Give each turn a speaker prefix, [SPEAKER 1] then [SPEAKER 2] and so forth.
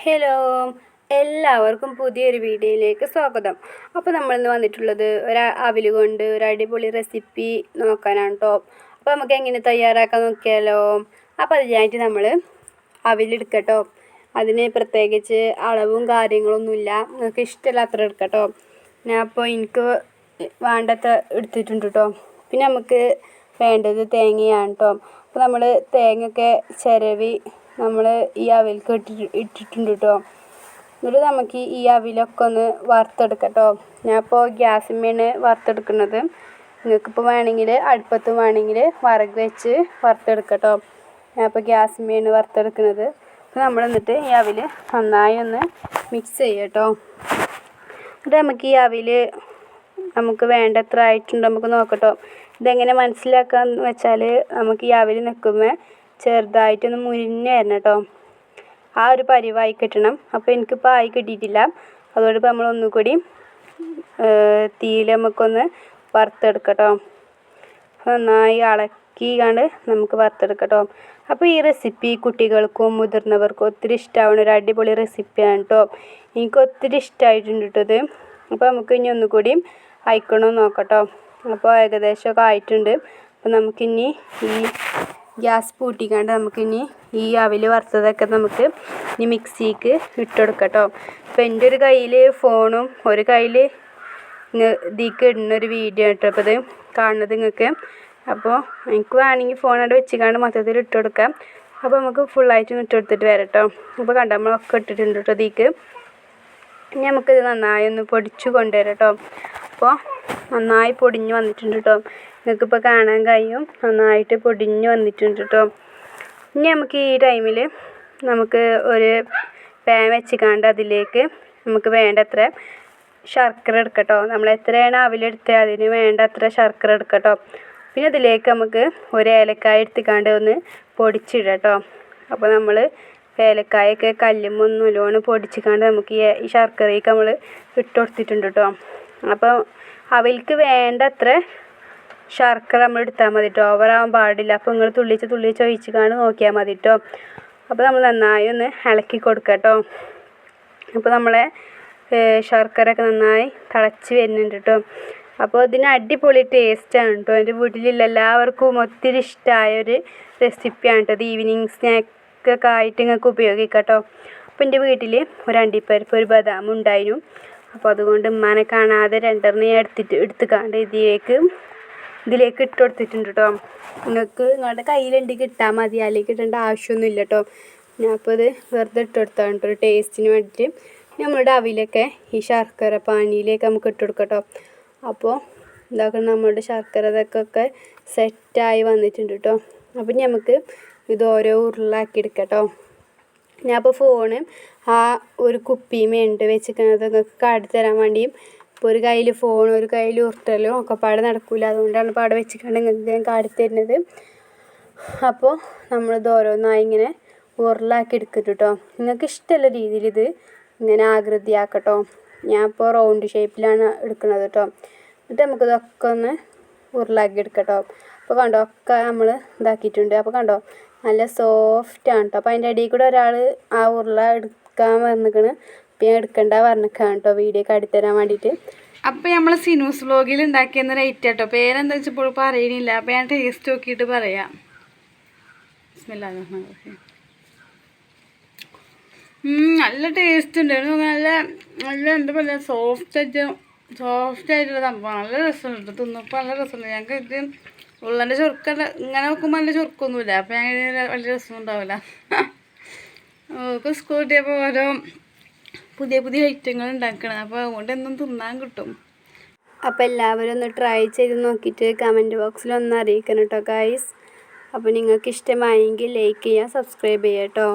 [SPEAKER 1] Hello, എല്ലാവർക്കും പുതിയൊരു വീഡിയോയിലേക്ക് സ്വാഗതം. അപ്പോൾ നമ്മളിന്ന് വന്നിട്ടുള്ളത് അവിൽ കൊണ്ട് ഒരു അടിപൊളി റെസിപ്പി നോക്കാനാണ് കേട്ടോ. അപ്പോൾ നമുക്ക് എങ്ങനെ തയ്യാറാക്കാൻ നോക്കിയാലോ. അപ്പോൾ അതിനായിട്ട് നമ്മൾ അവിലെടുക്കട്ടോ. അതിന് പ്രത്യേകിച്ച് അളവും കാര്യങ്ങളൊന്നുമില്ല, നിങ്ങൾക്ക് ഇഷ്ടമല്ല അത്ര എടുക്കട്ടോ. ഞാൻ അപ്പോൾ എനിക്ക് വേണ്ടത്ര എടുത്തിട്ടുണ്ട് കേട്ടോ. പിന്നെ നമുക്ക് വേണ്ടത് തേങ്ങയാണ് കേട്ടോ. അപ്പോൾ നമ്മൾ തേങ്ങയൊക്കെ ചിരവി നമ്മൾ ഈ അവിലേക്ക് ഇട്ടിട്ടുണ്ട് കേട്ടോ. എന്നിട്ട് നമുക്ക് ഈ അവിലൊക്കെ ഒന്ന് വറുത്തെടുക്കാം കേട്ടോ. ഞാൻ ഇപ്പോൾ ഗ്യാസിന്മേലാണ് വറുത്തെടുക്കുന്നത്. നിങ്ങൾക്കിപ്പോൾ വേണമെങ്കിൽ അടുപ്പത്ത് വേണമെങ്കിൽ വിറക് വെച്ച് വറുത്തെടുക്കാം കേട്ടോ. ഞാൻ ഇപ്പോൾ ഗ്യാസിന്മേലാണ് വറുത്തെടുക്കുന്നത്. അപ്പോൾ നമ്മൾ എന്നിട്ട് ഈ അവിൽ നന്നായി ഒന്ന് മിക്സ് ചെയ്യാം കേട്ടോ. എന്നിട്ട് നമുക്ക് ഈ അവിൽ നമുക്ക് വേണ്ടത്ര ആയിട്ടുണ്ട് നമുക്ക് നോക്കട്ടോ. ഇതെങ്ങനെ മനസ്സിലാക്കാന്ന് വെച്ചാൽ നമുക്ക് ഈ അവിൽ നിൽക്കുമ്പോൾ ചെറുതായിട്ടൊന്ന് മുരിഞ്ഞ് വരണം കേട്ടോ. ആ ഒരു പരിവായി കിട്ടണം. അപ്പോൾ എനിക്കിപ്പോൾ ആയി കിട്ടിയിട്ടില്ല. അതുകൊണ്ട് ഇപ്പോൾ നമ്മൾ ഒന്നുകൂടി തീയിൽ നമുക്കൊന്ന് വറുത്തെടുക്കട്ടോ. നന്നായി ഇളക്കി കണ്ട് നമുക്ക് വറുത്തെടുക്കട്ടോ. അപ്പോൾ ഈ റെസിപ്പി കുട്ടികൾക്കും മുതിർന്നവർക്കും ഒത്തിരി ഇഷ്ടമാവുന്ന ഒരു അടിപൊളി റെസിപ്പിയാണ് കേട്ടോ. എനിക്ക് ഒത്തിരി ഇഷ്ടമായിട്ടുണ്ട് കേട്ടത്. അപ്പോൾ നമുക്ക് ഇനി ഒന്നുകൂടി അയക്കണമെന്ന് നോക്കട്ടോ. അപ്പോൾ ഏകദേശമൊക്കെ ആയിട്ടുണ്ട്. അപ്പോൾ നമുക്കിനി ഈ ഗ്യാസ് പൂട്ടിക്കാണ്ട് നമുക്കിനി ഈ അവിൽ വറുത്തതൊക്കെ നമുക്ക് ഇനി മിക്സിക്ക് ഇട്ട് കൊടുക്കട്ടോ. അപ്പോൾ എൻ്റെ ഒരു കയ്യിൽ ഫോണും ഒരു കയ്യിൽ ഇതിലേക്ക് ഇടുന്നൊരു വീഡിയോ കേട്ടോ. അപ്പോൾ ഇത് കാണുന്നത് നിങ്ങൾക്ക്. അപ്പോൾ എനിക്ക് വേണമെങ്കിൽ ഫോണോട് വെച്ചിക്കാണ്ട് മൊത്തത്തിൽ ഇട്ട് കൊടുക്കാം. അപ്പോൾ നമുക്ക് ഫുള്ളായിട്ട് ഇട്ട് കൊടുത്തിട്ട് വരാം കേട്ടോ. അപ്പോൾ കണ്ട നമ്മളൊക്കെ ഇട്ടിട്ടുണ്ട് കേട്ടോ ഇതിലേക്ക്. ഇനി നമുക്കിത് നന്നായി ഒന്ന് പൊടിച്ച് കൊണ്ടുവരാം കേട്ടോ. അപ്പോൾ നന്നായി പൊടിഞ്ഞ് വന്നിട്ടുണ്ട് കേട്ടോ. നിങ്ങൾക്കിപ്പോൾ കാണാൻ കഴിയും നന്നായിട്ട് പൊടിഞ്ഞ് വന്നിട്ടുണ്ട് കേട്ടോ. ഇനി നമുക്ക് ഈ ടൈമിൽ നമുക്ക് ഒരു പാൻ വെച്ചിക്കാണ്ട് അതിലേക്ക് നമുക്ക് വേണ്ടത്ര ശർക്കര എടുക്കട്ടോ. നമ്മൾ എത്രയാണ് അവിലെടുത്തത് അതിന് വേണ്ടത്ര ശർക്കര എടുക്കട്ടോ. പിന്നെ അതിലേക്ക് നമുക്ക് ഒരു ഏലക്കായ എടുത്തിക്കാണ്ട് ഒന്ന് പൊടിച്ചിടാം കേട്ടോ. അപ്പോൾ നമ്മൾ ഏലക്കായൊക്കെ കല്ലുമ്പോൾ നല്ലോണം പൊടിച്ചിക്കാണ്ട് നമുക്ക് ഈ ശർക്കരയ്ക്ക് നമ്മൾ ഇട്ട് കൊടുത്തിട്ടുണ്ട് കേട്ടോ. അപ്പോൾ അവർക്ക് വേണ്ടത്ര ശർക്കര നമ്മൾ എടുത്താൽ മതി കേട്ടോ. ഓവറാവാൻ പാടില്ല. അപ്പോൾ നിങ്ങൾ തുള്ളിച്ച് ഒഴിച്ചിക്കാണ്ട് നോക്കിയാൽ മതി കേട്ടോ. അപ്പോൾ നമ്മൾ നന്നായി ഒന്ന് ഇളക്കി കൊടുക്കാം കേട്ടോ. അപ്പോൾ നമ്മളെ ശർക്കര ഒക്കെ നന്നായി തിളച്ച് വരുന്നുണ്ട് കേട്ടോ. അപ്പോൾ ഇതിന് അടിപൊളി ടേസ്റ്റാണ് കേട്ടോ. എൻ്റെ വീട്ടിലുള്ള എല്ലാവർക്കും ഒത്തിരി ഇഷ്ടമായൊരു റെസിപ്പിയാണ് കേട്ടോ. ഇത് ഈവനിങ് സ്നാക്കൊക്കെ ആയിട്ട് നിങ്ങൾക്ക് ഉപയോഗിക്കാം കേട്ടോ. അപ്പോൾ എൻ്റെ വീട്ടിൽ ഒരു അണ്ടിപ്പരിപ്പ് ഒരു ബദാം ഉണ്ടായിരുന്നു. അപ്പോൾ അതുകൊണ്ട് ഉമ്മാനെ കാണാതെ രണ്ടെണ്ണം എടുത്തുകാണ്ട് ഇതിലേക്ക് ഇട്ട് കൊടുത്തിട്ടുണ്ട് കേട്ടോ. നിങ്ങൾക്ക് നിങ്ങളുടെ കയ്യിലുണ്ടെങ്കിൽ ഇട്ടാൽ മതി, അതിലേക്ക് ഇടേണ്ട ആവശ്യമൊന്നുമില്ല കേട്ടോ. ഞാൻ അപ്പോൾ ഇത് വെറുതെ ഇട്ട് കൊടുത്താണ് കേട്ടോ ഒരു ടേസ്റ്റിന് വേണ്ടിയിട്ട്. നമ്മളുടെ അവിലൊക്കെ ഈ ശർക്കര പാനിയിലേക്ക് നമുക്ക് ഇട്ട് കൊടുക്കാം കേട്ടോ. അപ്പോൾ ഇതാക്കണം നമ്മളുടെ ശർക്കര ഇതൊക്കെ സെറ്റായി വന്നിട്ടുണ്ട് കേട്ടോ. അപ്പം നമുക്ക് ഇത് ഓരോ ഉരുളാക്കി എടുക്കാം കേട്ടോ. ഞാൻ അപ്പോൾ ഫോണ് ആ ഒരു കുപ്പിയുമേണ്ട് വെച്ചിരിക്കുന്നത് നിങ്ങൾക്ക് കാട്ടി തരാൻ വേണ്ടിയും. ഇപ്പോൾ ഒരു കയ്യിൽ ഫോൺ ഒരു കയ്യിൽ ഉരുട്ടലും ഒക്കെ പാടെ നടക്കില്ല. അതുകൊണ്ടാണ് പാടെ വെച്ചിട്ടാണ് നിങ്ങൾക്ക് ഞാൻ കാട്ടിത്തരുന്നത്. അപ്പോൾ നമ്മളിത് ഓരോന്നായി ഇങ്ങനെ ഉരുളാക്കി എടുക്കട്ടെ കേട്ടോ. നിങ്ങൾക്ക് ഇഷ്ടമുള്ള രീതിയിൽ ഇത് ഇങ്ങനെ ആകൃതിയാക്കട്ടോ. ഞാൻ ഇപ്പോൾ റൗണ്ട് ഷേപ്പിലാണ് എടുക്കുന്നത് കേട്ടോ. എന്നിട്ട് നമുക്കിതൊക്കെ ഒന്ന് ഉരുളാക്കി എടുക്കട്ടോ. അപ്പോൾ കണ്ടോ ഒക്കെ നമ്മൾ ഇതാക്കിയിട്ടുണ്ട്. അപ്പോൾ കണ്ടോ നല്ല സോഫ്റ്റാണ് കേട്ടോ. അപ്പോൾ അതിൻ്റെ ഇടയിൽ കൂടെ ഒരാൾ ആ ഉരുള എടുക്കാൻ വന്നിക്കണ്. അപ്പോൾ ഞാൻ എടുക്കണ്ട പറഞ്ഞിക്കാണ് കേട്ടോ വീഡിയോ കാട്ടിത്തരാൻ വേണ്ടിയിട്ട്.
[SPEAKER 2] അപ്പോൾ നമ്മൾ സിനൂസ് വ്ലോഗിൽ ഉണ്ടാക്കിയെന്ന റേറ്റ് കേട്ടോ. പേരെന്താ വെച്ചപ്പോൾ പറയണില്ല. അപ്പോൾ ഞാൻ ടേസ്റ്റ് നോക്കിയിട്ട് പറയാം. നല്ല ടേസ്റ്റ് ഉണ്ട്. നല്ല നല്ല എന്താ പറയുക സോഫ്റ്റായിട്ടുള്ള സംഭവം. നല്ല രസമുണ്ട് തിന്നപ്പോൾ നല്ല രസമുണ്ട്. ഞങ്ങൾക്ക് ഇത് ഉള്ളതിൻ്റെ ചുരുക്ക ഇങ്ങനെ നോക്കുമ്പോൾ നല്ല ചുരുക്കൊന്നുമില്ല. അപ്പോൾ ഞങ്ങൾ വലിയ രസം ഉണ്ടാവില്ല. നമുക്ക് സ്കൂൾ കിട്ടിയപ്പോൾ ഓരോ പുതിയ ഐറ്റങ്ങൾ ഉണ്ടാക്കണം. അപ്പോൾ അതുകൊണ്ട് എന്നും തിന്നാൻ കിട്ടും.
[SPEAKER 1] അപ്പോൾ എല്ലാവരും ഒന്ന് ട്രൈ ചെയ്ത് നോക്കിയിട്ട് കമൻറ്റ് ബോക്സിൽ ഒന്ന് അറിയിക്കണം കേട്ടോ ഗൈസ്. അപ്പോൾ നിങ്ങൾക്ക് ഇഷ്ടമായെങ്കിൽ ലൈക്ക് ചെയ്യുക, സബ്സ്ക്രൈബ് ചെയ്യുക കേട്ടോ.